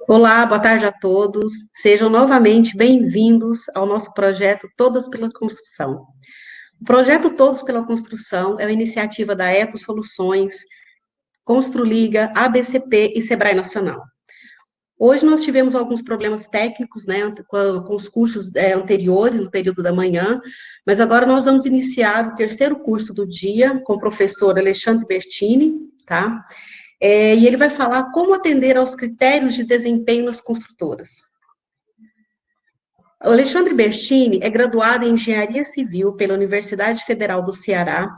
Olá, boa tarde a todos. Sejam novamente bem-vindos ao nosso projeto Todas pela Construção. O projeto Todos pela Construção é uma iniciativa da Eto Soluções, Construliga, ABCP e Sebrae Nacional. Hoje nós tivemos alguns problemas técnicos, né, com os cursos anteriores, no período da manhã, mas agora nós vamos iniciar o terceiro curso do dia com o professor Alexandre Bertini, tá? E ele vai falar como atender aos critérios de desempenho nas construtoras. O Alexandre Bertini é graduado em Engenharia Civil pela Universidade Federal do Ceará,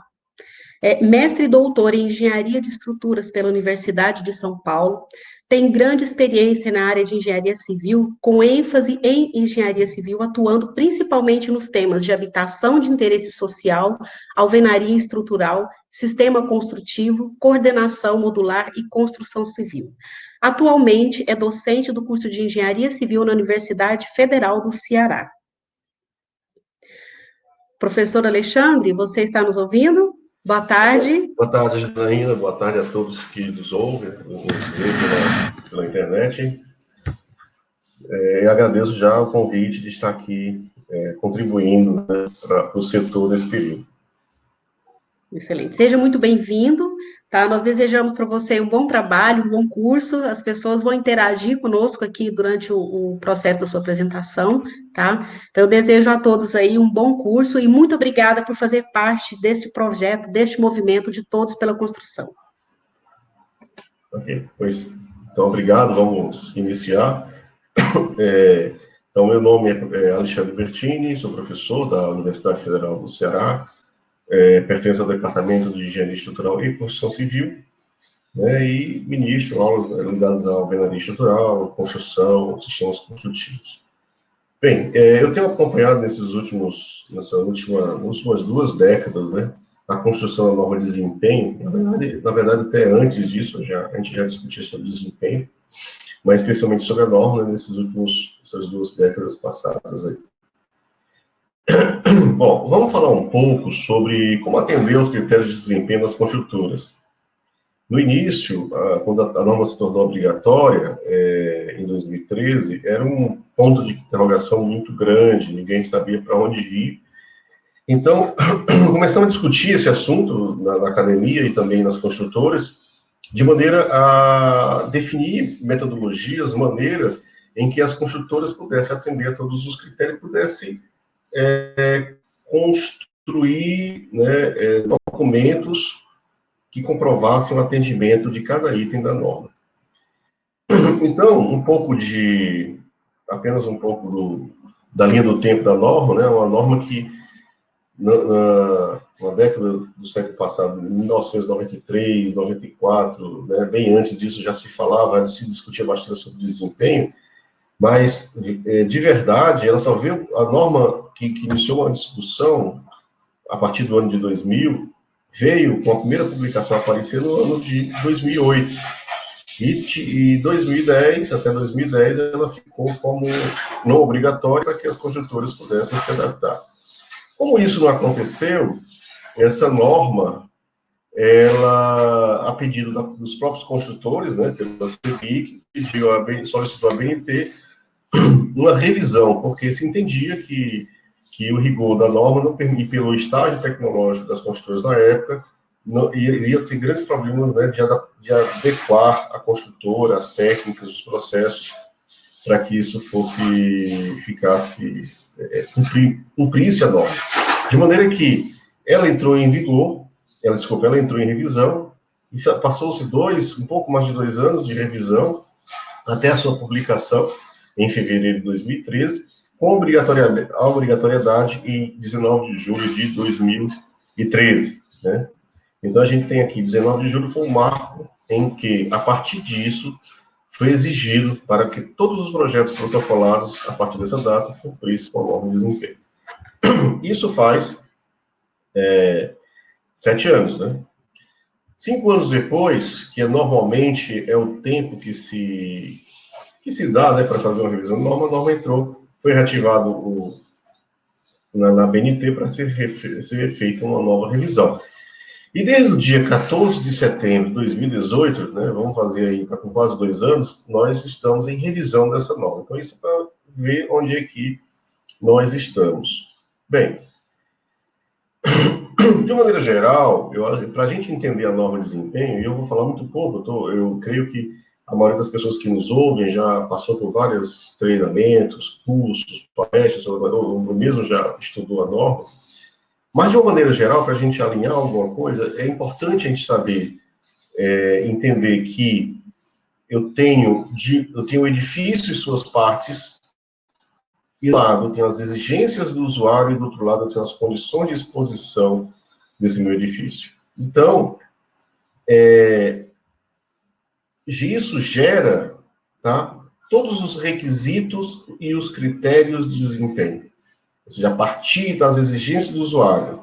mestre e doutor em Engenharia de Estruturas pela Universidade de São Paulo, tem grande experiência na área de Engenharia Civil, com ênfase em Engenharia Civil, atuando principalmente nos temas de habitação de interesse social, alvenaria estrutural, sistema construtivo, coordenação modular e construção civil. Atualmente é docente do curso de Engenharia Civil na Universidade Federal do Ceará. Professor Alexandre, você está nos ouvindo? Boa tarde. Boa tarde, Janaína. Boa tarde a todos que nos ouvem, nos veem pela internet. Eu agradeço já o convite de estar aqui contribuindo, né, para o setor nesse período. Excelente. Seja muito bem-vindo, tá? Nós desejamos para você um bom trabalho, um bom curso. As pessoas vão interagir conosco aqui durante o processo da sua apresentação, tá? Então, eu desejo a todos aí um bom curso e muito obrigada por fazer parte deste projeto, deste movimento de Todos pela Construção. Ok, pois, então, obrigado. Vamos iniciar. Então, meu nome é Alexandre Bertini, sou professor da Universidade Federal do Ceará, pertenço ao Departamento de Engenharia Estrutural e Construção Civil, né, e ministro aulas ligadas à alvenaria estrutural, construção, sistemas construtivos. Bem, eu tenho acompanhado nessas últimas 2 décadas, né, a construção da norma de desempenho. Na verdade, até antes disso, a gente já discutiu sobre desempenho, mas especialmente sobre a norma, né, essas 2 décadas passadas aí. Bom, vamos falar um pouco sobre como atender aos critérios de desempenho das construtoras. No início, quando a norma se tornou obrigatória, em 2013, era um ponto de interrogação muito grande, ninguém sabia para onde ir. Então, começamos a discutir esse assunto na academia e também nas construtoras, de maneira a definir metodologias, maneiras em que as construtoras pudessem atender a todos os critérios, pudessem construir, né, documentos que comprovassem o atendimento de cada item da norma. Então, apenas um pouco da linha do tempo da norma, né, uma norma que, na década do século passado, em 1993, 94, né, bem antes disso já se falava, se discutia bastante sobre desempenho, mas, de verdade, ela só veio, a norma que iniciou uma discussão a partir do ano de 2000, veio com a primeira publicação a aparecer no ano de 2008. E 2010, até 2010, ela ficou como não obrigatória para que as construtoras pudessem se adaptar. Como isso não aconteceu, essa norma, ela, a pedido dos próprios construtores, né, pela CEBIC, solicitou a BNT uma revisão, porque se entendia que o rigor da norma não permitia, pelo estágio tecnológico das construtoras na época, iria ter grandes problemas, né, de adequar a construtora, as técnicas, os processos, para que isso cumprisse a norma. De maneira que ela entrou em vigor, ela entrou em revisão, e passou-se um pouco mais de 2 anos de revisão, até a sua publicação, em fevereiro de 2013, com a obrigatoriedade em 19 de julho de 2013. Né? Então, a gente tem aqui, 19 de julho foi um marco em que, a partir disso, foi exigido para que todos os projetos protocolados, a partir dessa data, cumprissem com a norma de desempenho. Isso faz 7 anos, né? 5 anos depois, que normalmente é o tempo que se dá, né, para fazer uma revisão de norma, a norma entrou, foi reativado na BNT para ser feita uma nova revisão. E desde o dia 14 de setembro de 2018, né, vamos fazer aí, está com quase 2 anos, nós estamos em revisão dessa norma. Então, isso é para ver onde é que nós estamos. Bem, de maneira geral, para a gente entender a norma de desempenho, e eu vou falar muito pouco, eu creio que a maioria das pessoas que nos ouvem já passou por vários treinamentos, cursos, palestras, ou mesmo já estudou a norma. Mas, de uma maneira geral, para a gente alinhar alguma coisa, é importante a gente saber, entender que eu tenho o edifício e suas partes, e de um lado eu tenho as exigências do usuário, e do outro lado eu tenho as condições de exposição desse meu edifício. Então, isso gera, tá, todos os requisitos e os critérios de desempenho. Ou seja, a partir das exigências do usuário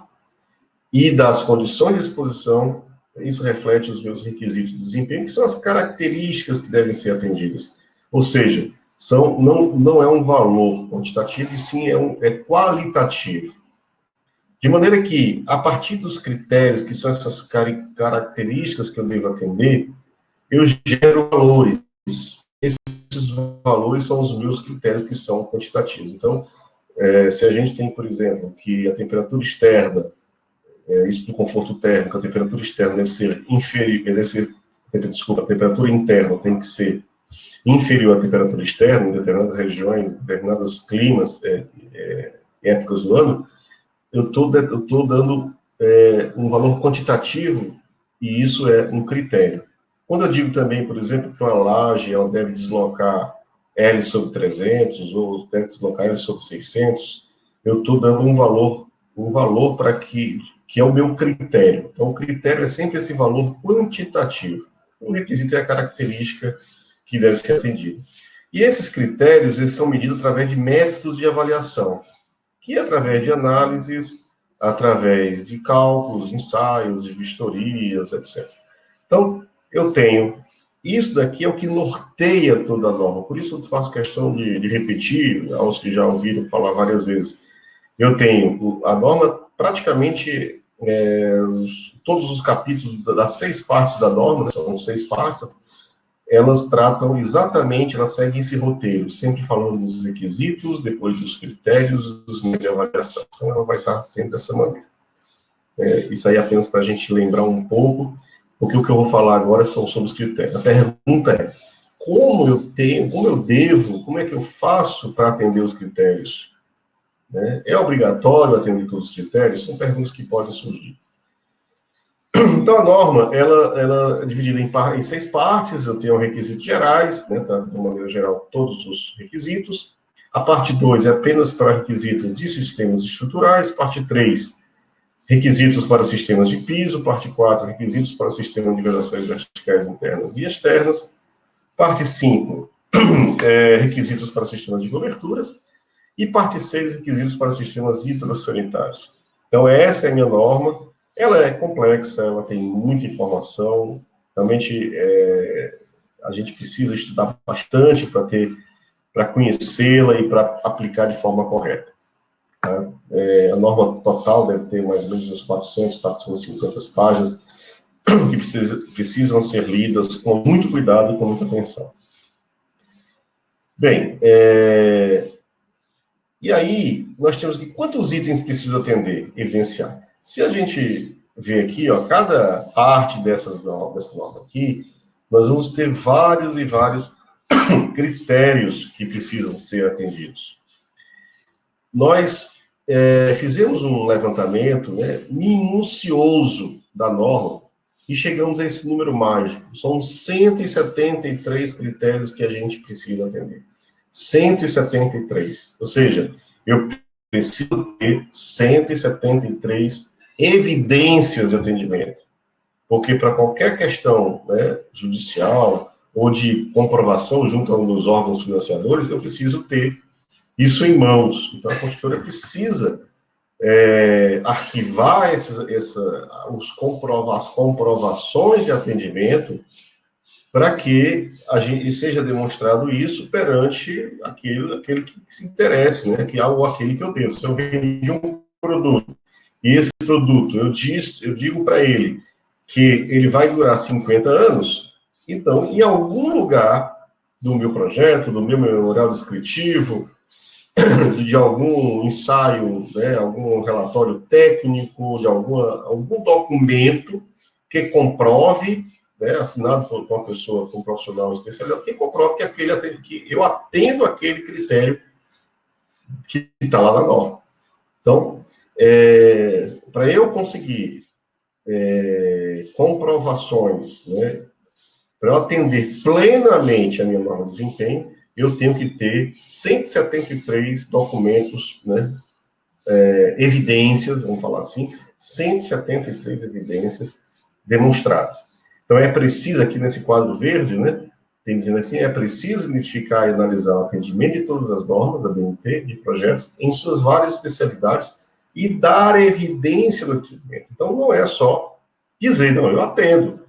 e das condições de exposição, isso reflete os meus requisitos de desempenho, que são as características que devem ser atendidas. Ou seja, não é um valor quantitativo, e sim é qualitativo. De maneira que, a partir dos critérios, que são essas características que eu devo atender, eu gero valores. Esses valores são os meus critérios, que são quantitativos. Então, se a gente tem, por exemplo, que a temperatura externa, isso do conforto térmico, a temperatura externa deve ser inferior, a temperatura interna tem que ser inferior à temperatura externa, em determinadas regiões, em determinados climas, épocas do ano, eu estou dando um valor quantitativo, e isso é um critério. Quando eu digo também, por exemplo, que uma laje ela deve deslocar L sobre 300, ou deve deslocar L sobre 600, eu estou dando um valor para que é o meu critério. Então, o critério é sempre esse valor quantitativo. O requisito é a característica que deve ser atendida. E esses critérios, eles são medidos através de métodos de avaliação, que é através de análises, através de cálculos, ensaios, de vistorias, etc. Então, eu tenho... Isso daqui é o que norteia toda a norma. Por isso eu faço questão de repetir, aos que já ouviram falar várias vezes. Eu tenho a norma, praticamente, todos os capítulos das 6 partes da norma, né, são 6 partes, elas tratam exatamente, elas seguem esse roteiro, sempre falando dos requisitos, depois dos critérios, dos níveis de avaliação. Então, ela vai estar sempre dessa maneira. Isso aí é apenas para a gente lembrar um pouco, porque o que eu vou falar agora são sobre os critérios. A pergunta é, como é que eu faço para atender os critérios? É obrigatório atender todos os critérios? São perguntas que podem surgir. Então, a norma, ela é dividida em 6 partes. Eu tenho requisitos gerais, né, tá, de uma maneira geral, todos os requisitos. A parte 2 é apenas para requisitos de sistemas estruturais. Parte 3, requisitos para sistemas de piso. Parte 4, requisitos para sistemas de vedações verticais internas e externas. Parte 5, requisitos para sistemas de coberturas. E parte 6, requisitos para sistemas hidrossanitários. Então, essa é a minha norma. Ela é complexa, ela tem muita informação. Realmente, a gente precisa estudar bastante para conhecê-la e para aplicar de forma correta. Tá? A norma total deve ter mais ou menos uns 400, 450 páginas, que precisam ser lidas com muito cuidado e com muita atenção. Bem, e aí, nós temos que quantos itens precisa atender, evidenciar? Se a gente ver aqui, ó, cada parte dessa norma aqui, nós vamos ter vários e vários critérios que precisam ser atendidos. Nós fizemos um levantamento, né, minucioso da norma e chegamos a esse número mágico. São 173 critérios que a gente precisa atender. 173. Ou seja, eu preciso ter 173 evidências de atendimento. Porque para qualquer questão, né, judicial ou de comprovação junto a um dos órgãos financiadores, eu preciso ter isso em mãos. Então, a construtora precisa arquivar as comprovações de atendimento para que seja demonstrado isso perante aquele que se interesse, né? Ou aquele que eu devo. Se eu vendi um produto, e esse produto, eu digo para ele que ele vai durar 50 anos, então, em algum lugar do meu projeto, do meu memorial descritivo, de algum ensaio, né, algum relatório técnico, de algum documento que comprove, né, assinado por uma pessoa, por um profissional especializado, que comprove que eu atendo aquele critério que está lá na norma. Então, para eu conseguir comprovações, né, para eu atender plenamente a minha norma de desempenho, eu tenho que ter 173 documentos, né, evidências, vamos falar assim, 173 evidências demonstradas. Então, é preciso, aqui nesse quadro verde, né, tem dizendo assim, é preciso identificar e analisar o atendimento de todas as normas da BNT, de projetos, em suas várias especialidades, e dar evidência do atendimento. Então, não é só dizer, não, eu atendo.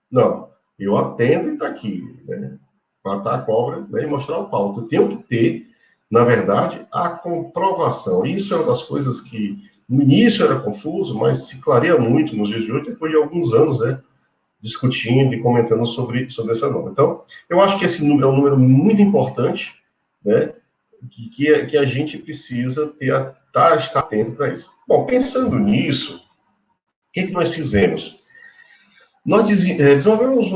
Não, eu atendo e está aqui, né? Matar a cobra, né, e mostrar o pau. Eu tenho que ter, na verdade, a comprovação. Isso é uma das coisas que no início era confuso, mas se clareia muito nos dias de hoje, depois de alguns anos, né, discutindo e comentando sobre essa norma. Então, eu acho que esse número é um número muito importante, né, que a gente precisa estar atento para isso. Bom, pensando nisso, o que nós fizemos? Nós desenvolvemos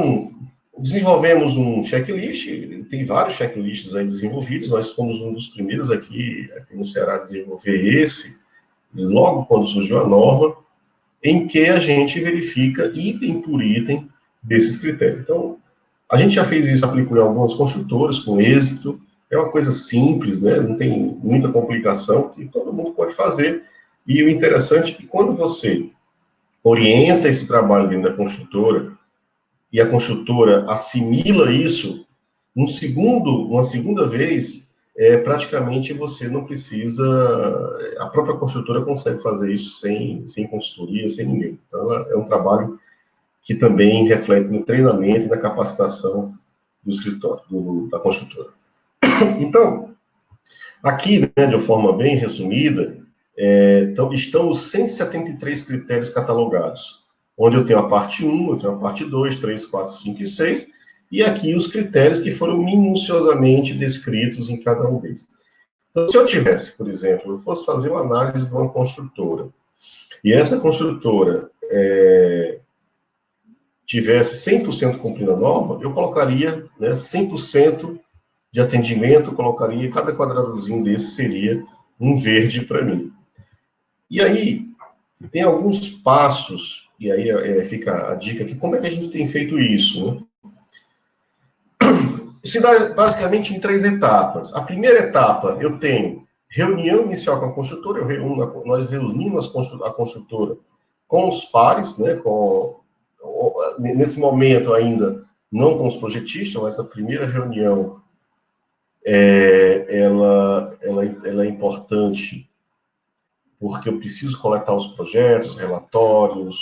um checklist, tem vários checklists aí desenvolvidos, nós fomos um dos primeiros aqui no Ceará a desenvolver esse, logo quando surgiu a norma, em que a gente verifica item por item desses critérios. Então, a gente já fez isso, aplicou em algumas construtoras com êxito, é uma coisa simples, né? Não tem muita complicação, que todo mundo pode fazer, e o interessante é que quando você orienta esse trabalho dentro da construtora, e a construtora assimila isso, uma segunda vez, praticamente você não precisa, a própria construtora consegue fazer isso sem consultoria, sem ninguém. Então, é um trabalho que também reflete no treinamento e na capacitação do escritório, da construtora. Então, aqui, né, de uma forma bem resumida, então, estão os 173 critérios catalogados, onde eu tenho a parte 1, eu tenho a parte 2, 3, 4, 5 e 6, e aqui os critérios que foram minuciosamente descritos em cada um deles. Então, se eu tivesse, por exemplo, eu fosse fazer uma análise de uma construtora, e essa construtora tivesse 100% cumprindo a norma, eu colocaria, né, 100% de atendimento, colocaria, cada quadradozinho desse seria um verde para mim. E aí, tem alguns passos, e aí fica a dica aqui, como é que a gente tem feito isso, né? Se dá basicamente em 3 etapas. A primeira etapa, eu tenho reunião inicial com a construtora, nós reunimos a construtora com os pares, né, nesse momento ainda, não com os projetistas, mas essa primeira reunião, ela é importante, porque eu preciso coletar os projetos, relatórios,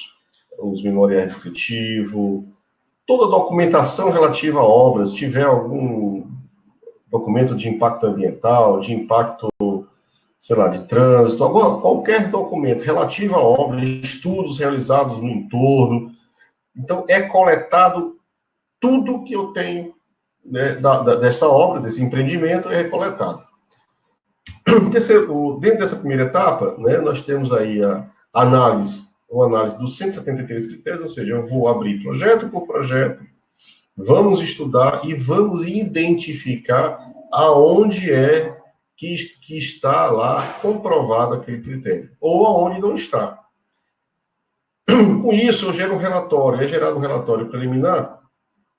os memoriais descritivos, toda a documentação relativa a obras, se tiver algum documento de impacto ambiental, de impacto, sei lá, de trânsito, qualquer documento relativo à obra, estudos realizados no entorno. Então, é coletado tudo que eu tenho, né, desta obra, desse empreendimento, é coletado. Dentro dessa primeira etapa, né, nós temos aí uma análise dos 173 critérios, ou seja, eu vou abrir projeto por projeto, vamos estudar e vamos identificar aonde que está lá comprovado aquele critério, ou aonde não está. Com isso, eu gero um relatório, é gerado um relatório preliminar,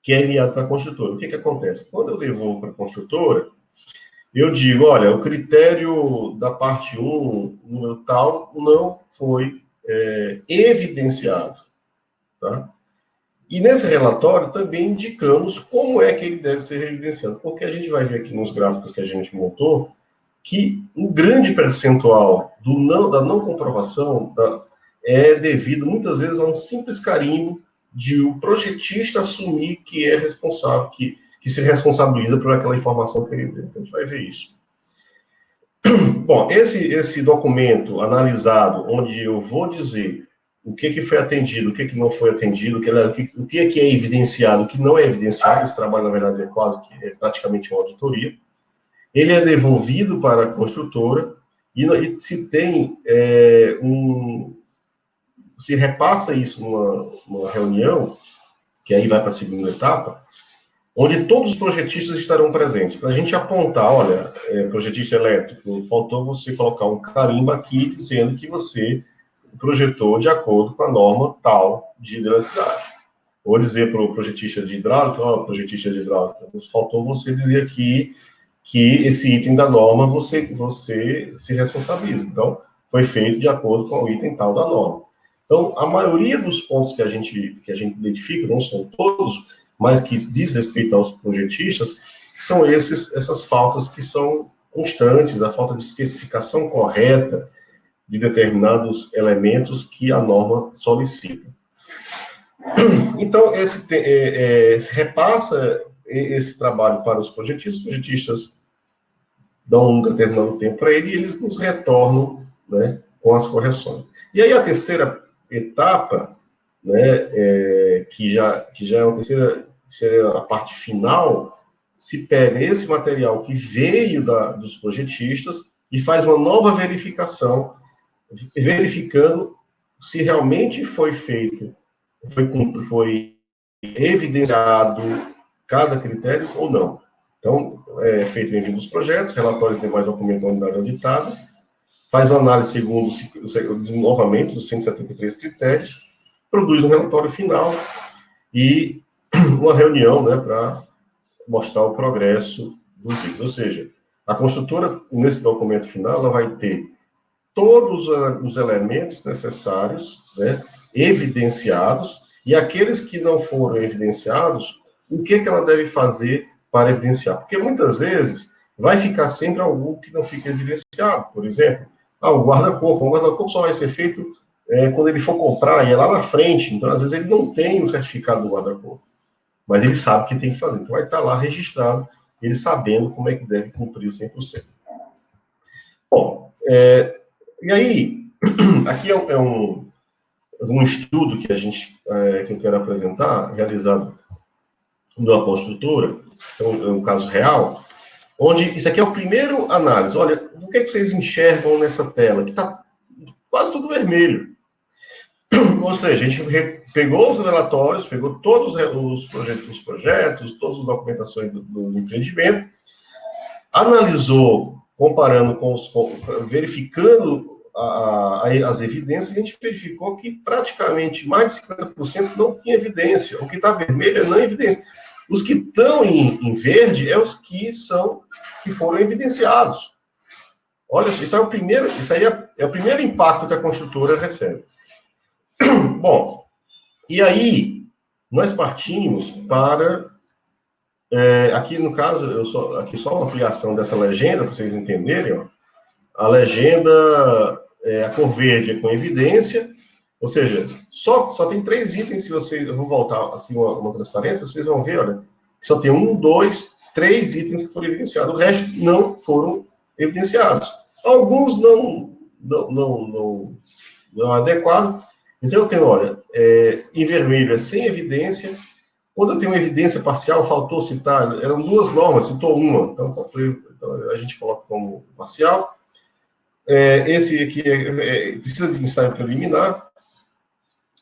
que é enviado para a construtora. O que acontece? Quando eu devolvo para a construtora, eu digo, olha, o critério da parte 1, número tal, não foi evidenciado. Tá? E nesse relatório também indicamos como é que ele deve ser evidenciado. Porque a gente vai ver aqui nos gráficos que a gente montou, que um grande percentual da não comprovação é devido, muitas vezes, a um simples carimbo de o projetista assumir que é responsável, que se responsabiliza por aquela informação que ele deu. Então, a gente vai ver isso. Bom, esse documento analisado, onde eu vou dizer o que foi atendido, o que não foi atendido, o que é evidenciado, o que não é evidenciado, esse trabalho, na verdade, é praticamente uma auditoria, ele é devolvido para a construtora e se tem se repassa isso numa reunião, que aí vai para a segunda etapa, onde todos os projetistas estarão presentes, para a gente apontar, olha, projetista elétrico, faltou você colocar um carimbo aqui dizendo que você projetou de acordo com a norma tal de eletricidade. Ou dizer para o projetista de hidráulica, projetista de hidráulica, faltou você dizer aqui que esse item da norma você se responsabiliza. Então, foi feito de acordo com o item tal da norma. Então, a maioria dos pontos que a gente identifica, não são todos, mas que diz respeito aos projetistas, são essas faltas que são constantes, a falta de especificação correta de determinados elementos que a norma solicita. Então, repassa esse trabalho para os projetistas dão um determinado tempo para ele e eles nos retornam, né, com as correções. E aí a terceira etapa, né, que já é a terceira, seria a parte final, se pega esse material que veio dos projetistas e faz uma nova verificação, verificando se realmente foi feito, foi evidenciado cada critério ou não. Então, é feito o envio dos projetos, relatórios demais documentos da unidade auditada, faz uma análise segundo, novamente, dos 173 critérios, produz um relatório final e uma reunião, né, para mostrar o progresso dos itens. Ou seja, a construtora, nesse documento final, ela vai ter todos os elementos necessários, né, evidenciados, e aqueles que não foram evidenciados, o que ela deve fazer para evidenciar? Porque muitas vezes vai ficar sempre algo que não fica evidenciado. Por exemplo, o guarda-corpo. O guarda-corpo só vai ser feito quando ele for comprar, e é lá na frente. Então, às vezes, ele não tem o certificado do guarda-corpo, mas ele sabe que tem que fazer. Então, vai estar lá registrado, ele sabendo como é que deve cumprir 100%. Bom, e aí, aqui é um estudo que que eu quero apresentar, realizado numa construtora, é um caso real, onde isso aqui é o primeiro análise. Olha, o que é que vocês enxergam nessa tela? Que está quase tudo vermelho. Ou seja, a gente pegou os relatórios, pegou todos os projetos, todas as documentações do empreendimento, analisou, comparando verificando as evidências, a gente verificou que praticamente mais de 50% não tinha evidência. O que está vermelho é não evidência. Os que estão em verde é os que foram evidenciados. Olha, isso é o primeiro impacto que a construtora recebe. Bom, e aí nós partimos para aqui no caso aqui só uma ampliação dessa legenda para vocês entenderem. Ó. A legenda a cor verde é com evidência, ou seja, só tem 3 itens. Eu vou voltar aqui uma transparência, vocês vão ver, olha, só tem 1, 2, 3 itens que foram evidenciados, o resto não foram evidenciados. Alguns não adequados. Então eu tenho, olha, em vermelho é sem evidência. Quando eu tenho uma evidência parcial, faltou citar, eram 2 normas, citou uma, então a gente coloca como parcial. Esse aqui precisa de ensaio preliminar.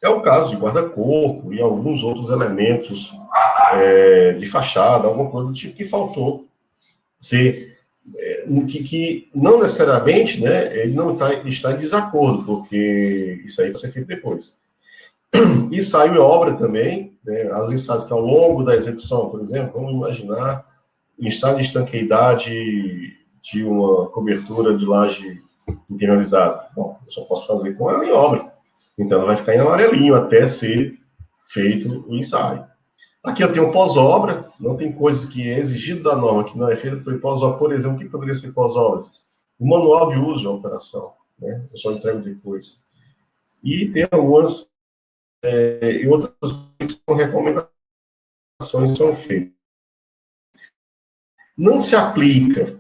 É o caso de guarda-corpo e alguns outros elementos de fachada, alguma coisa do tipo que faltou ser, que não necessariamente, né, ele não está em desacordo, porque isso aí vai ser feito depois. Ensaio e obra também, né, as ensaios que ao longo da execução, por exemplo, vamos imaginar ensaio de estanqueidade de uma cobertura de laje impermeabilizada. Bom, eu só posso fazer com ela em obra. Então, ela vai ficar em amarelinho até ser feito o ensaio. Aqui eu tenho pós-obra, não tem coisas que é exigido da norma que não é feita por pós-obra. Por exemplo, o que poderia ser pós-obra? o manual de uso da operação, né? Eu só entrego depois. E tem algumas e outras recomendações são feitas. Não se aplica,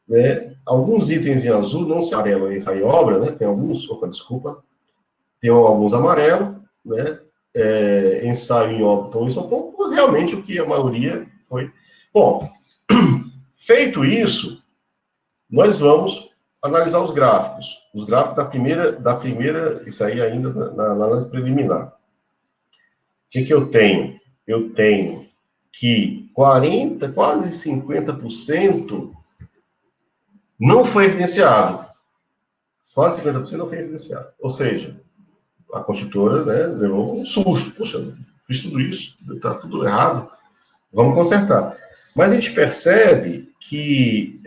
né? Alguns itens em azul, não se amarelo em ensaio e obra, né? Tem alguns, desculpa, tem alguns amarelo, né? Ensaio em obra, então isso é um pouco realmente o que a maioria foi. Bom, feito isso, nós vamos analisar os gráficos. Os gráficos da primeira, isso aí ainda na análise preliminar. O que eu tenho? Eu tenho que 40%, quase 50% não foi evidenciado. Quase 50% não foi evidenciado. Ou seja, a construtora, né, levou um susto. Poxa, fiz tudo isso, está tudo errado, vamos consertar. Mas a gente percebe que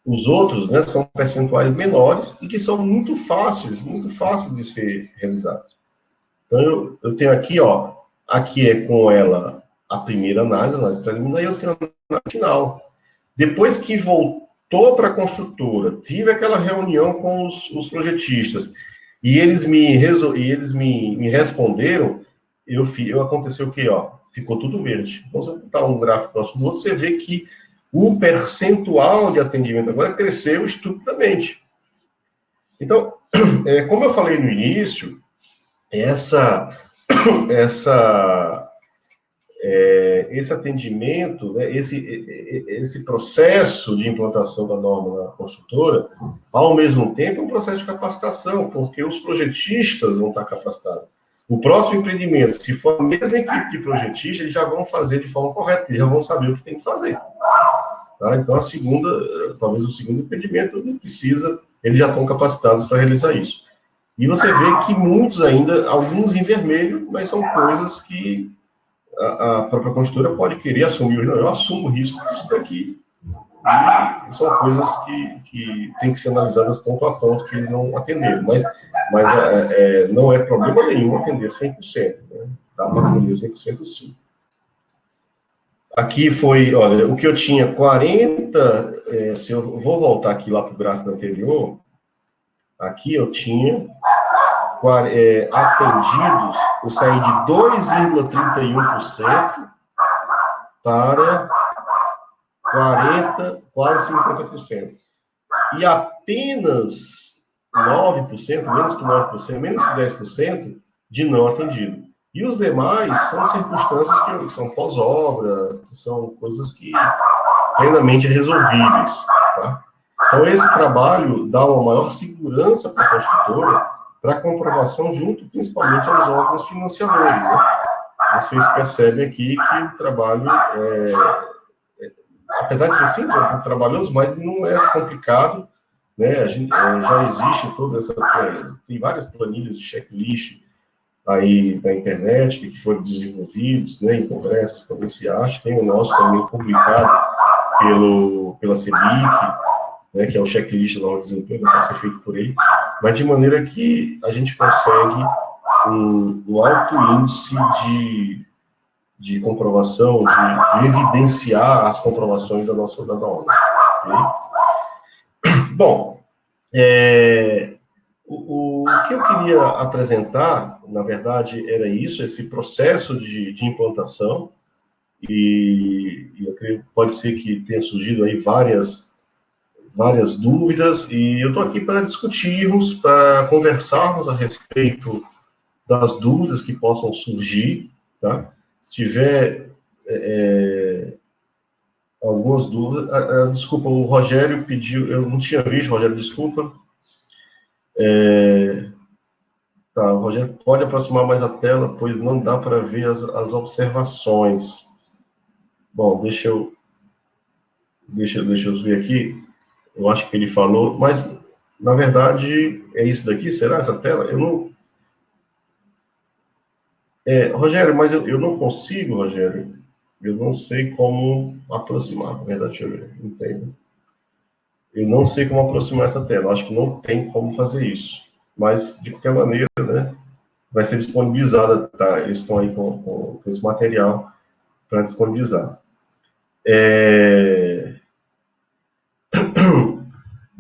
os outros, né, são percentuais menores e que são muito fáceis de ser realizados. Então, eu tenho aqui, ó, aqui é com ela a primeira análise preliminar, e eu tenho a análise final. Depois que voltou para a construtora, tive aquela reunião com os projetistas, e eles me responderam, aconteceu o quê? Ó, ficou tudo verde. Então, se eu botar um gráfico próximo do outro, você vê que o percentual de atendimento agora cresceu estupidamente. Então, como eu falei no início, esse atendimento, né, esse processo de implantação da norma na construtora, ao mesmo tempo, é um processo de capacitação, porque os projetistas vão estar capacitados. O próximo empreendimento, se for a mesma equipe de projetistas, eles já vão fazer de forma correta, eles já vão saber o que tem que fazer. Tá? Então, talvez o segundo empreendimento não precisa, eles já estão capacitados para realizar isso. E você vê que muitos ainda, alguns em vermelho, mas são coisas que a própria construtora pode querer assumir. Não, eu assumo o risco disso daqui. E são coisas que têm que ser analisadas ponto a ponto, que eles não atenderam. Mas não é problema nenhum atender 100%. Né? Dá para atender 100% sim. Aqui foi, olha, o que eu tinha 40, se eu vou voltar aqui lá para o gráfico anterior, aqui eu tinha atendidos, eu saí de 2,31% para 40%, quase 50%. E apenas 9%, menos que 9%, menos que 10% de não atendido. E os demais são circunstâncias que são pós-obra, que são coisas que plenamente resolvíveis. Tá? Então, esse trabalho dá uma maior segurança para a construtora, para comprovação junto, principalmente, aos órgãos financiadores. Né? Vocês percebem aqui que o trabalho, apesar de ser simples, é trabalhoso, mas não é complicado. Né? A gente, já existe toda essa... tem várias planilhas de checklist aí na internet, que foram desenvolvidos, né, em congressos também se acha, tem o nosso também publicado pela CEBIC, né, que é o checklist lá do desempenho, que vai ser feito por ele, mas de maneira que a gente consegue um alto índice de comprovação, de evidenciar as comprovações da nossa norma. Okay? Bom, o que eu queria apresentar, na verdade, era isso, esse processo de implantação, e eu creio que pode ser que tenha surgido aí várias dúvidas, e eu estou aqui para discutirmos, para conversarmos a respeito das dúvidas que possam surgir, tá? Se tiver algumas dúvidas... desculpa, o Rogério pediu, eu não tinha visto, Rogério, desculpa. Tá, o Rogério, pode aproximar mais a tela, pois não dá para ver as observações. Bom, deixa eu ver aqui. Eu acho que ele falou, mas, na verdade, é isso daqui? Será essa tela? Eu não... Rogério, mas eu não consigo, Rogério. Eu não sei como aproximar, na verdade, deixa eu ver, entendo. Eu não sei como aproximar essa tela, eu acho que não tem como fazer isso. Mas, de qualquer maneira, né, vai ser disponibilizada, tá? Eles estão aí com esse material para disponibilizar.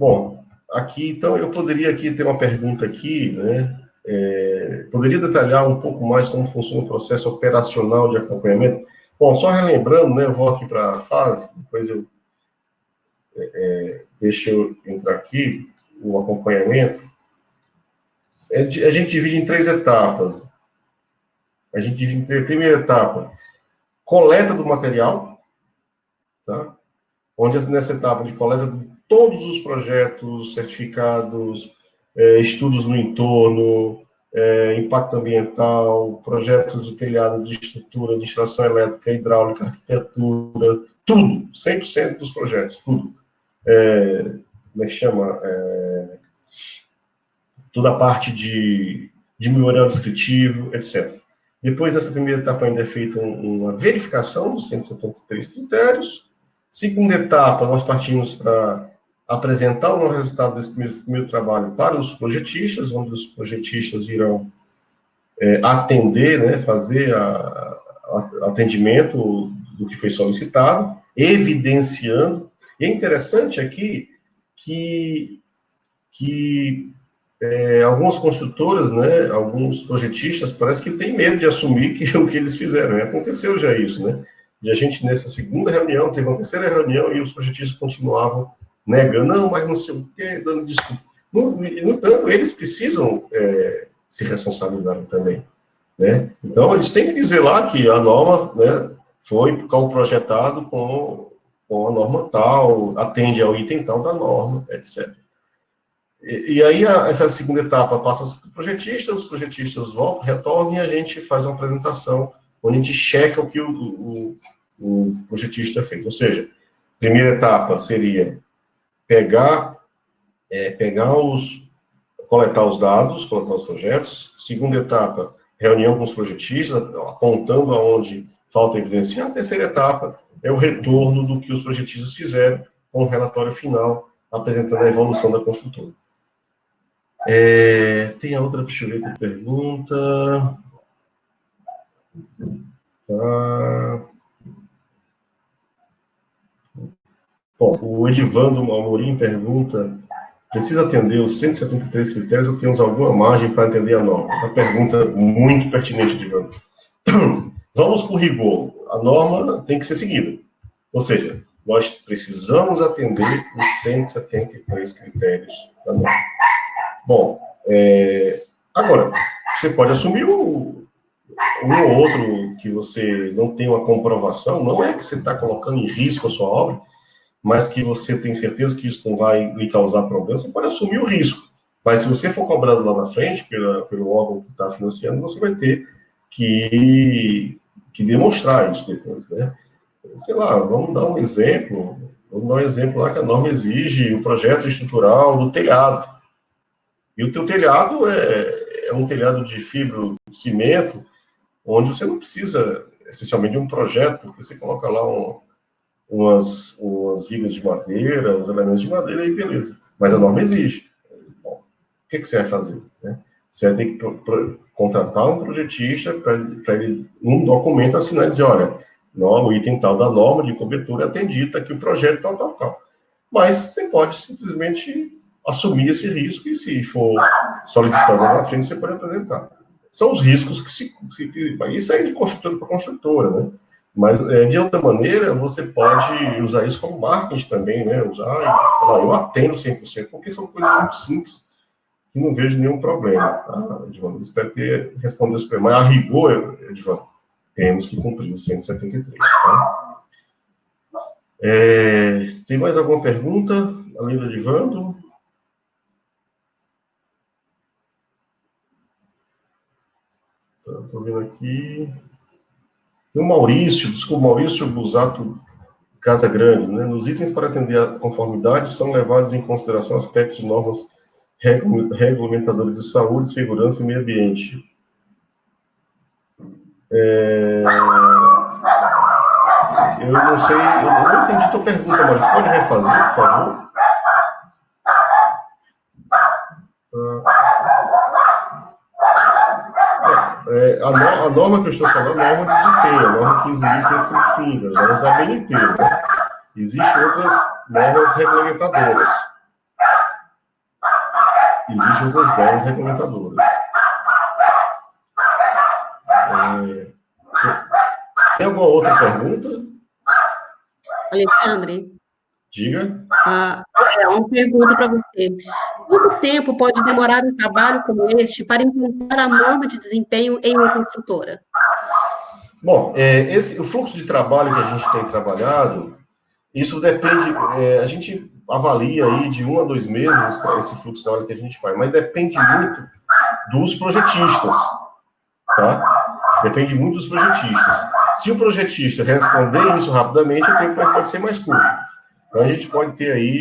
Bom, aqui, então, eu poderia aqui ter uma pergunta aqui, né? Poderia detalhar um pouco mais como funciona o processo operacional de acompanhamento? Bom, só relembrando, né? Eu vou aqui para a fase, depois deixa eu entrar aqui, o acompanhamento. A gente divide em 3 etapas. A gente divide em primeira etapa, coleta do material, tá? Onde nessa etapa de coleta de todos os projetos, certificados, estudos no entorno, impacto ambiental, projetos de telhado, de estrutura, de instalação elétrica, hidráulica, arquitetura, tudo, 100% dos projetos, tudo. Como é que chama? Toda a parte de memorial descritivo, etc. Depois dessa primeira etapa ainda é feita uma verificação dos 173 critérios. Segunda etapa, nós partimos para apresentar o resultado desse meu trabalho para os projetistas, onde os projetistas irão atender, né, fazer atendimento do que foi solicitado, evidenciando. E é interessante aqui que algumas construtoras, né, alguns projetistas, parece que têm medo de assumir que o que eles fizeram. Aconteceu já isso, né? E a gente, nessa segunda reunião, teve uma terceira reunião e os projetistas continuavam negando, não, mas não sei o quê, dando desculpa. No entanto, eles precisam se responsabilizar também, né? Então, eles têm que dizer lá que a norma, né, foi projetado com a norma tal, atende ao item tal da norma, etc. E aí, essa segunda etapa passa para os projetistas voltam, retornam e a gente faz uma apresentação onde a gente checa o que o projetista fez. Ou seja, a primeira etapa seria coletar os dados, coletar os projetos. Segunda etapa, reunião com os projetistas, apontando aonde falta evidenciar. A terceira etapa é o retorno do que os projetistas fizeram, com o relatório final, apresentando a evolução da construtora. Tem a outra, deixa eu ver que pergunta. Tá. Bom, o Edivando Amorim pergunta: precisa atender os 173 critérios ou temos alguma margem para atender a norma? Uma pergunta muito pertinente, Edivando. Vamos por rigor. A norma tem que ser seguida. Ou seja, nós precisamos atender os 173 critérios da norma. Bom, agora, você pode assumir um ou outro que você não tem uma comprovação, não é que você está colocando em risco a sua obra, mas que você tem certeza que isso não vai lhe causar problema, você pode assumir o risco. Mas se você for cobrado lá na frente, pelo órgão que está financiando, você vai ter que demonstrar isso depois, né? Sei lá, vamos dar um exemplo lá que a norma exige o projeto estrutural do telhado. E o teu telhado é um telhado de fibrocimento, onde você não precisa, essencialmente, de um projeto, porque você coloca lá umas vigas de madeira, uns elementos de madeira, e beleza. Mas a norma exige. Bom, o que você vai fazer? Né? Você vai ter que contratar um projetista para ele, num documento, assinar e dizer, olha, o item tal da norma de cobertura é atendido, está aqui o projeto, tal. Mas você pode simplesmente assumir esse risco e, se for solicitado lá na frente, você pode apresentar. São os riscos que isso aí de construtora para construtora, né? Mas, de outra maneira, você pode usar isso como marketing também, né? Eu atendo 100%, porque são coisas muito simples e não vejo nenhum problema, tá, Edvaldo? Espero ter respondido esse problema. Mas, a rigor, Edvaldo, temos que cumprir os 173, tá? Tem mais alguma pergunta, além do Edvaldo? Estou vendo aqui. Tem o Maurício Busato Casa Grande, né? Nos itens para atender a conformidade são levados em consideração aspectos de normas regulamentadoras de saúde, segurança e meio ambiente. Eu não sei, eu não entendi a tua pergunta, Maurício. Pode refazer, por favor? A norma que eu estou falando é a norma de desempenho, a norma 15.535, as normas da BNT, né? Existem outras normas regulamentadoras. existem outras normas regulamentadoras. Tem alguma outra pergunta? Alexandre? Diga. Uma pergunta para você. Quanto tempo pode demorar um trabalho como este para implantar a norma de desempenho em uma construtora? Bom, o fluxo de trabalho que a gente tem trabalhado, isso depende, a gente avalia aí de 1 a 2 meses esse fluxo de trabalho que a gente faz, mas depende muito dos projetistas, tá? Depende muito dos projetistas. Se o projetista responder isso rapidamente, o tempo pode ser mais curto. Então, a gente pode ter aí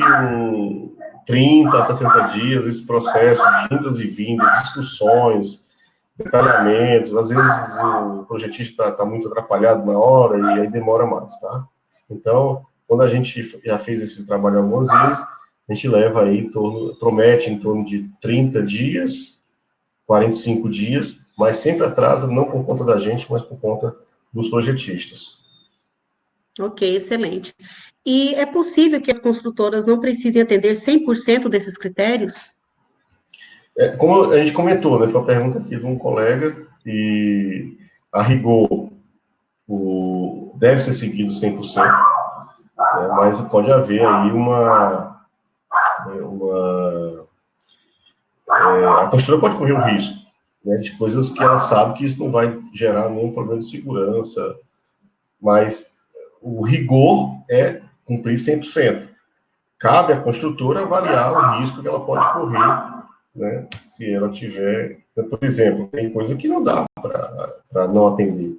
30 a 60 dias esse processo de indas e vindas, discussões, detalhamentos. Às vezes o projetista está muito atrapalhado na hora e aí demora mais, tá? Então, quando a gente já fez esse trabalho algumas vezes, a gente leva aí promete em torno de 30 dias, 45 dias, mas sempre atrasa, não por conta da gente, mas por conta dos projetistas. Ok, excelente. E é possível que as construtoras não precisem atender 100% desses critérios? Como a gente comentou, né, foi uma pergunta aqui de um colega, e a rigor deve ser seguido 100%, né, mas pode haver aí a construtora pode correr o risco, né, de coisas que ela sabe que isso não vai gerar nenhum problema de segurança, mas o rigor é cumprir 100%. Cabe à construtora avaliar o risco que ela pode correr, né, se ela tiver, por exemplo, tem coisa que não dá para não atender.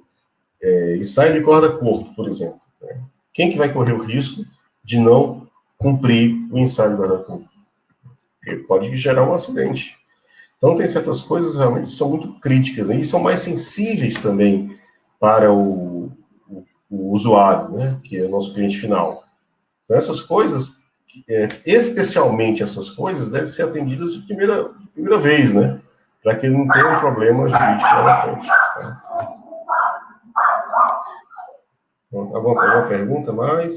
Ensaio de corda-corpo, por exemplo. Né? Quem que vai correr o risco de não cumprir o ensaio de corda-corpo? Ele pode gerar um acidente. Então, tem certas coisas realmente que são muito críticas, né? E são mais sensíveis também para o usuário, né, que é o nosso cliente final. Então, essas coisas, especialmente essas coisas, devem ser atendidas de primeira vez, né, para que ele não tenha um problema jurídico lá na frente. Tá? Alguma pergunta mais?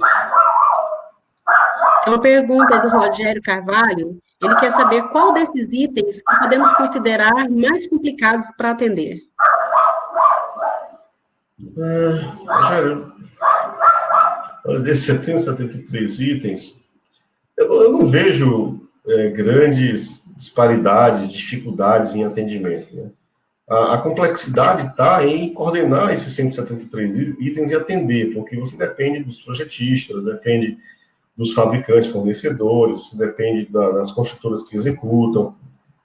É uma pergunta do Rogério Carvalho. Ele quer saber qual desses itens que podemos considerar mais complicados para atender. Rogério, olha, desses 73 itens, eu não vejo grandes disparidades, dificuldades em atendimento. Né? A complexidade está em coordenar esses 173 itens e atender, porque você depende dos projetistas, depende dos fabricantes, fornecedores, depende das construtoras que executam.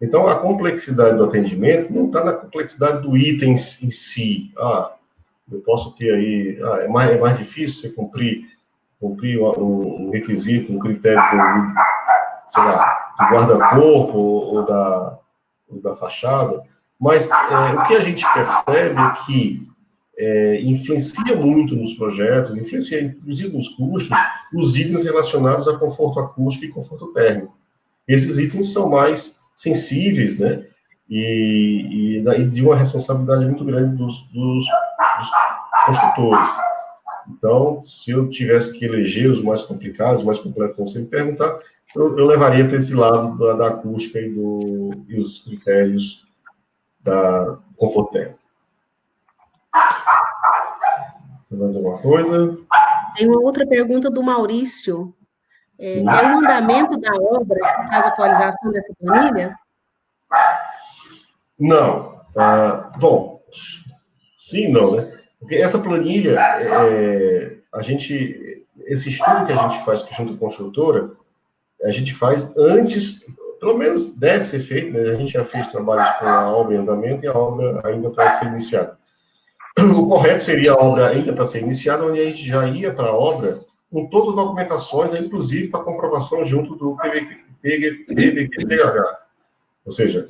Então, a complexidade do atendimento não está na complexidade do item em si. Eu posso ter aí... é mais difícil você cumprir um requisito, um critério, sei lá, do guarda-corpo ou da fachada, mas o que a gente percebe é que influencia muito nos projetos, influencia inclusive nos custos, os itens relacionados a conforto acústico e conforto térmico. Esses itens são mais sensíveis, né? E de uma responsabilidade muito grande dos construtores. Então, se eu tivesse que eleger os mais complicados, os mais complexos, como você me perguntar, eu levaria para esse lado da acústica e os critérios da conforto térmico. Tem mais alguma coisa? Tem uma outra pergunta do Maurício. É o andamento da obra que faz a atualização dessa planilha? Não. Bom, sim e não, né? Porque essa planilha, esse estudo que a gente faz junto com a construtora, a gente faz antes, pelo menos deve ser feito, né? A gente já fez trabalhos com a obra em andamento e a obra ainda para ser iniciada. O correto seria a obra ainda para ser iniciada, onde a gente já ia para a obra com todas as documentações, inclusive para comprovação junto do PBQ-PH. Ou seja,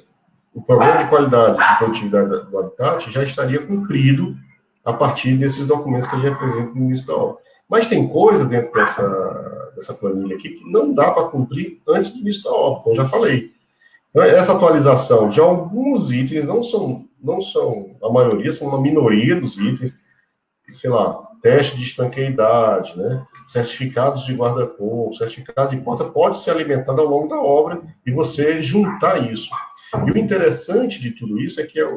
o programa de qualidade e produtividade do habitat já estaria cumprido a partir desses documentos que a gente apresenta no início da obra. Mas tem coisa dentro dessa planilha aqui que não dá para cumprir antes do início da obra, como eu já falei. Então, essa atualização de alguns itens não são, a maioria são uma minoria dos itens, sei lá, teste de estanqueidade, né? Certificados de guarda-corpo, certificado de porta, pode ser alimentado ao longo da obra e você juntar isso. E o interessante de tudo isso é que a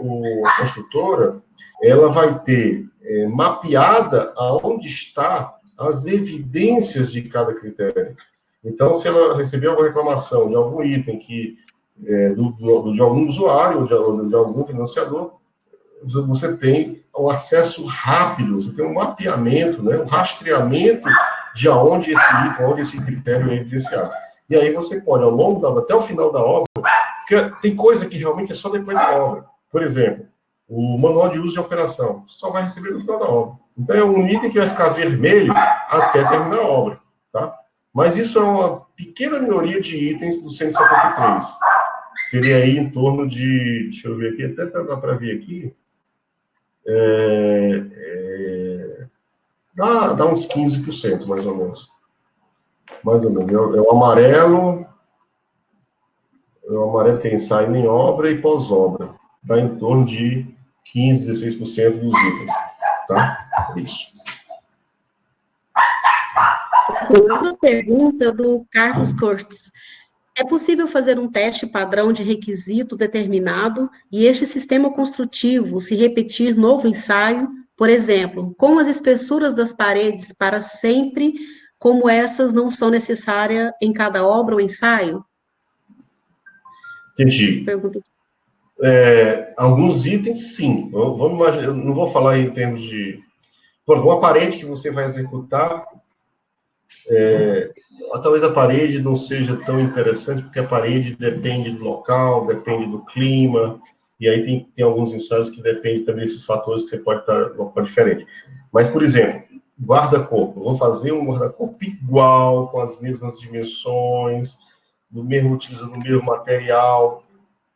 construtora ela vai ter mapeada aonde está as evidências de cada critério. Então, se ela receber alguma reclamação de algum item que de algum usuário, de algum financiador, você tem o acesso rápido, você tem um mapeamento, né, um rastreamento de aonde esse item, onde esse critério é evidenciado. E aí você pode, ao longo da obra, até o final da obra, porque tem coisa que realmente é só depois da obra. Por exemplo, o manual de uso de operação, só vai receber no final da obra. Então, é um item que vai ficar vermelho até terminar a obra, tá? Mas isso é uma pequena minoria de itens do 173. Seria aí em torno de, deixa eu ver aqui, até dá para ver aqui, dá uns 15%, mais ou menos. Mais ou menos. É o amarelo que é ensaio em obra e pós-obra. Dá em torno de 15, 16% dos itens. Tá? É isso. Outra pergunta do Carlos Cortes. É possível fazer um teste padrão de requisito determinado e este sistema construtivo se repetir novo ensaio, por exemplo, com as espessuras das paredes para sempre, como essas não são necessárias em cada obra ou ensaio? Entendi. Pergunta. Alguns itens, sim. Vamos imaginar, eu não vou falar em termos de... Por exemplo, uma parede que você vai executar, talvez a parede não seja tão interessante, porque a parede depende do local, depende do clima, e aí tem alguns ensaios que dependem também desses fatores que você pode estar em um local diferente. Mas, por exemplo, guarda-corpo. Eu vou fazer um guarda-corpo igual, com as mesmas dimensões, utilizando o mesmo material,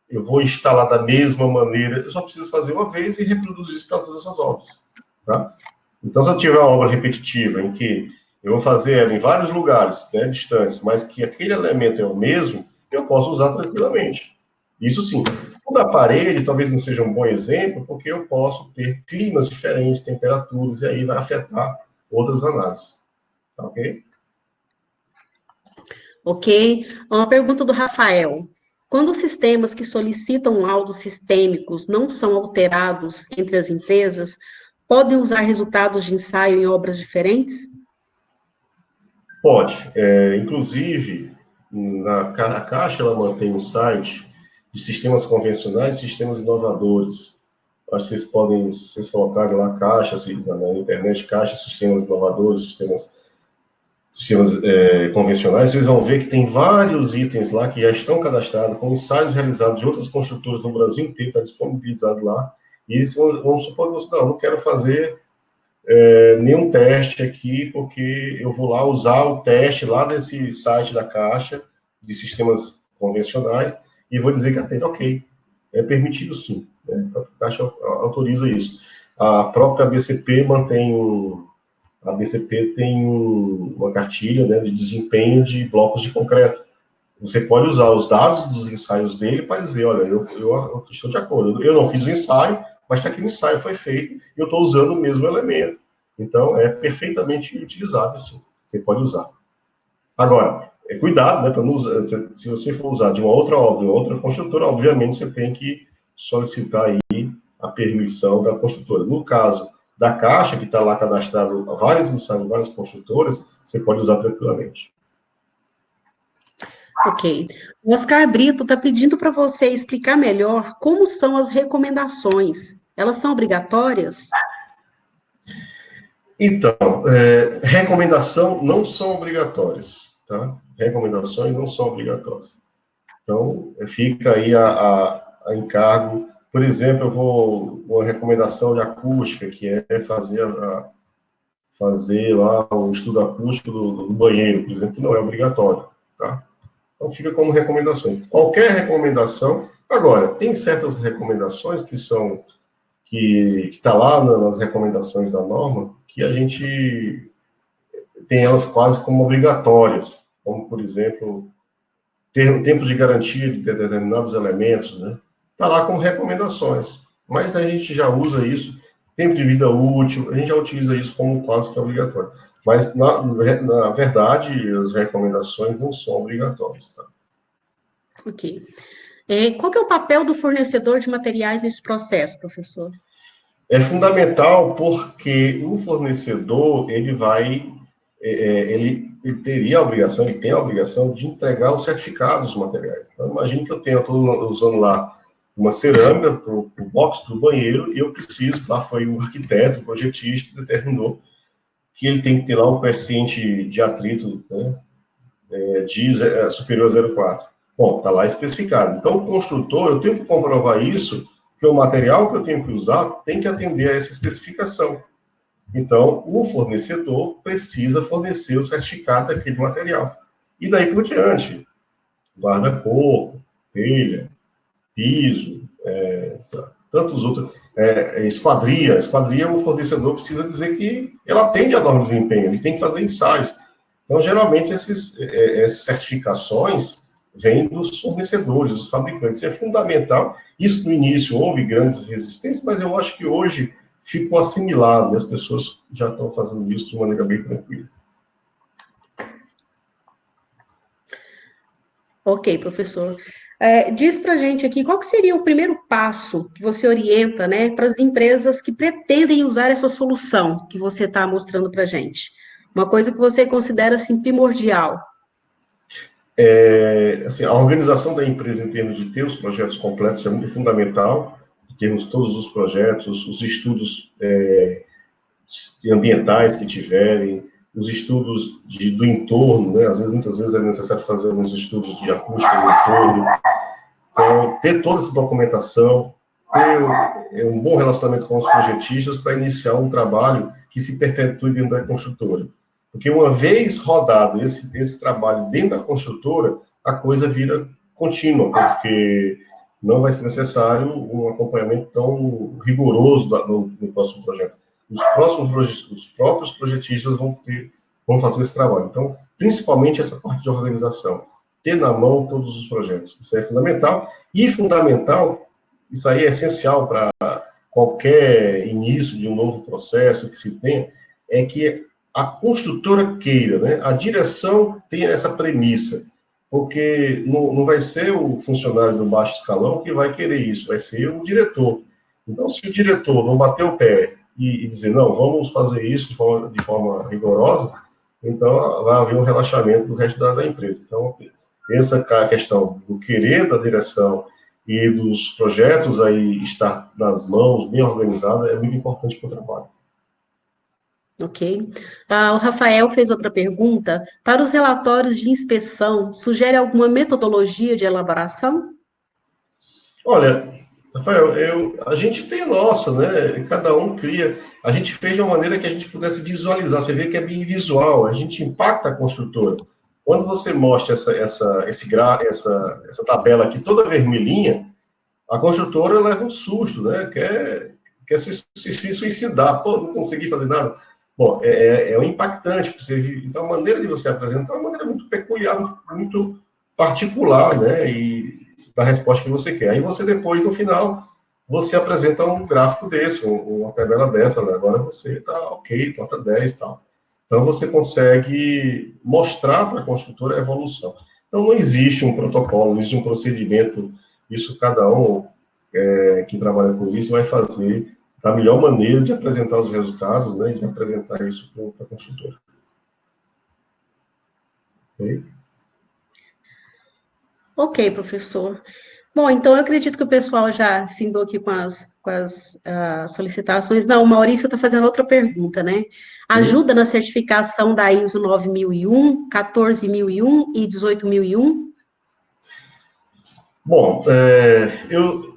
eu vou instalar da mesma maneira, eu só preciso fazer uma vez e reproduzir isso para todas essas obras. Tá? Então, se eu tiver uma obra repetitiva em que eu vou fazer ela em vários lugares, né, distantes, mas que aquele elemento é o mesmo, eu posso usar tranquilamente. Isso sim. O da parede talvez não seja um bom exemplo, porque eu posso ter climas diferentes, temperaturas, e aí vai afetar outras análises. Tá ok? Ok. Uma pergunta do Rafael. Quando os sistemas que solicitam laudos sistêmicos não são alterados entre as empresas, podem usar resultados de ensaio em obras diferentes? Pode. Inclusive, a Caixa ela mantém um site de sistemas convencionais e sistemas inovadores. Acho que vocês podem, se vocês colocarem lá Caixa, na internet, Caixa, sistemas inovadores, sistemas convencionais, vocês vão ver que tem vários itens lá que já estão cadastrados, com ensaios realizados de outras construtoras no Brasil inteiro, está disponibilizado lá. E vamos supor que você não quero fazer nenhum teste aqui, porque eu vou lá usar o teste lá desse site da Caixa, de sistemas convencionais, e vou dizer que atende, ok. É permitido sim. Né? A Caixa autoriza isso. A própria BCP a BCP tem uma cartilha, né, de desempenho de blocos de concreto. Você pode usar os dados dos ensaios dele para dizer, olha, eu estou de acordo. Eu não fiz o ensaio, mas está aqui o ensaio foi feito e eu estou usando o mesmo elemento. Então, é perfeitamente utilizável, sim. Você pode usar. Agora, cuidado, né, para não usar, se você for usar de uma outra obra, uma outra construtora, obviamente você tem que solicitar aí a permissão da construtora. No caso da Caixa, que está lá cadastrado vários ensaios, várias construtoras, você pode usar tranquilamente. Ok. O Oscar Brito está pedindo para você explicar melhor como são as recomendações. Elas são obrigatórias? Então, recomendação não são obrigatórias, tá? Recomendações não são obrigatórias. Então, fica aí a encargo. Por exemplo, uma recomendação de acústica, que é fazer lá o estudo acústico do banheiro, por exemplo, que não é obrigatório, tá? Então, fica como recomendação. Qualquer recomendação. Agora, tem certas recomendações que está lá nas recomendações da norma, que a gente tem elas quase como obrigatórias, como, por exemplo, ter um tempo de garantia de determinados elementos, né? Está lá como recomendações. Mas a gente já usa isso. tempo de vida útil, a gente já utiliza isso como quase que obrigatório. Mas, na verdade, as recomendações não são obrigatórias, tá? Ok. Qual que é o papel do fornecedor de materiais nesse processo, professor? É fundamental porque o fornecedor, ele teria a obrigação, ele tem a obrigação de entregar o certificado dos materiais. Então, imagine que eu estou usando lá uma cerâmica para o box do banheiro e eu preciso, lá foi o arquiteto, o projetista, que determinou que ele tem que ter lá um coeficiente de atrito, né, superior a 0,4. Bom, está lá especificado. Então, o construtor, eu tenho que comprovar isso, que o material que eu tenho que usar tem que atender a essa especificação. Então, o fornecedor precisa fornecer o certificado daquele material. E daí por diante, guarda-corpo, telha, piso, tantos outros. Esquadria, o fornecedor precisa dizer que ela atende a norma de desempenho, ele tem que fazer ensaios. Então, geralmente, essas certificações vêm dos fornecedores, dos fabricantes. Isso é fundamental. Isso, no início, houve grandes resistências, mas eu acho que hoje ficou assimilado, e as pessoas já estão fazendo isso de maneira bem tranquila. Ok, professor. Diz para a gente aqui, qual que seria o primeiro passo que você orienta, né, para as empresas que pretendem usar essa solução que você está mostrando para a gente? Uma coisa que você considera, assim, primordial. Assim, a organização da empresa em termos de ter os projetos completos é muito fundamental, termos todos os projetos, os estudos ambientais que tiverem, os estudos do entorno, né? Muitas vezes é necessário fazer alguns estudos de acústica no entorno. Então, ter toda essa documentação, ter um bom relacionamento com os projetistas para iniciar um trabalho que se perpetue dentro da construtora. Porque uma vez rodado esse trabalho dentro da construtora, a coisa vira contínua, porque não vai ser necessário um acompanhamento tão rigoroso no próximo projeto. Os próprios projetistas vão fazer esse trabalho. Então, principalmente essa parte de organização. Ter na mão todos os projetos. Isso é fundamental. E fundamental, isso aí é essencial para qualquer início de um novo processo que se tenha, é que a construtora queira, né? A direção tem essa premissa, porque não vai ser o funcionário do baixo escalão que vai querer isso, vai ser o diretor. Então, se o diretor não bater o pé e dizer, não, vamos fazer isso de forma rigorosa, então vai haver um relaxamento do resto da empresa. Então, essa questão do querer da direção e dos projetos aí estar nas mãos, bem organizada, é muito importante para o trabalho. Ok. O Rafael fez outra pergunta. Para os relatórios de inspeção, sugere alguma metodologia de elaboração? Olha, Rafael, a gente tem a nossa, né? Cada um cria. A gente fez de uma maneira que a gente pudesse visualizar. Você vê que é bem visual. A gente impacta a construtora. Quando você mostra essa tabela aqui toda vermelhinha, a construtora leva um susto, né? Quer se suicidar. Pô, não consegui fazer nada. Bom, é um impactante. Então, a maneira de você apresentar é uma maneira muito peculiar, muito particular, né? E da resposta que você quer. Aí você depois, no final, você apresenta um gráfico desse, uma tabela dessa, né? Agora você está ok, nota 10 e tal. Então, você consegue mostrar para a construtora a evolução. Então, não existe um protocolo, não existe um procedimento, isso cada um que trabalha com isso vai fazer da melhor maneira de apresentar os resultados, né, de apresentar isso para a construtora. Ok? Ok, professor. Bom, então eu acredito que o pessoal já findou aqui com as solicitações. Não, o Maurício está fazendo outra pergunta, né? Ajuda na certificação da ISO 9001, 14001 e 18001? Bom, eu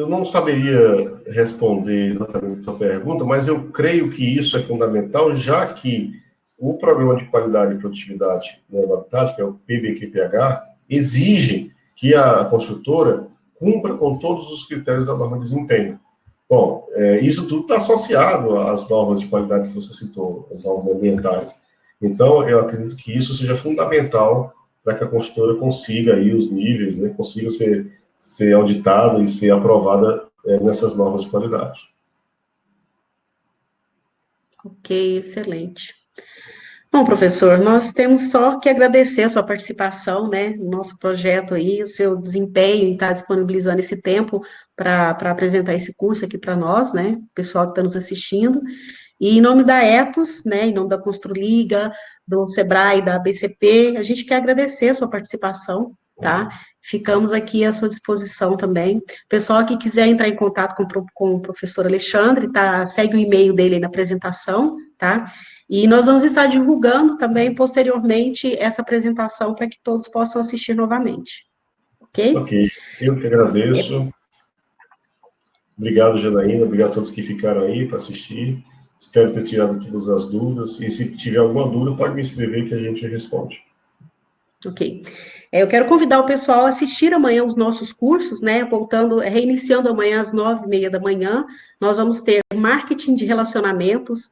não saberia responder exatamente a sua pergunta, mas eu creio que isso é fundamental, já que o Programa de Qualidade e Produtividade no Habitat, que é o PBQPH, exige que a construtora cumpra com todos os critérios da norma de desempenho. Bom, isso tudo está associado às normas de qualidade que você citou, as normas ambientais. Então, eu acredito que isso seja fundamental para que a construtora consiga aí os níveis, né, consiga ser auditada e ser aprovada nessas normas de qualidade. Ok, excelente. Bom, professor, nós temos só que agradecer a sua participação, né, no nosso projeto aí, o seu desempenho em estar disponibilizando esse tempo para apresentar esse curso aqui para nós, né, o pessoal que está nos assistindo. E em nome da Etos, né, em nome da Construliga, do Sebrae, da BCP, a gente quer agradecer a sua participação, tá? Ficamos aqui à sua disposição também. Pessoal que quiser entrar em contato com o professor Alexandre, tá? Segue o e-mail dele aí na apresentação, tá? E nós vamos estar divulgando também, posteriormente, essa apresentação para que todos possam assistir novamente. Ok? Ok, eu que agradeço. Obrigado, Janaína. Obrigado a todos que ficaram aí para assistir. Espero ter tirado todas as dúvidas. E se tiver alguma dúvida, pode me escrever que a gente responde. Ok. Eu quero convidar o pessoal a assistir amanhã os nossos cursos, né? Voltando, reiniciando amanhã às 9h30 da manhã. Nós vamos ter marketing de relacionamentos,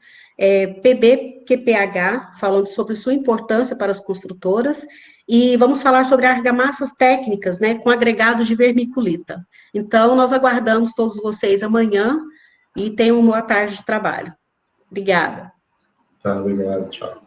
PBQPH, falando sobre sua importância para as construtoras, e vamos falar sobre argamassas técnicas, né? Com agregado de vermiculita. Então, nós aguardamos todos vocês amanhã e tenham uma boa tarde de trabalho. Obrigada. Tá, obrigado. Tchau.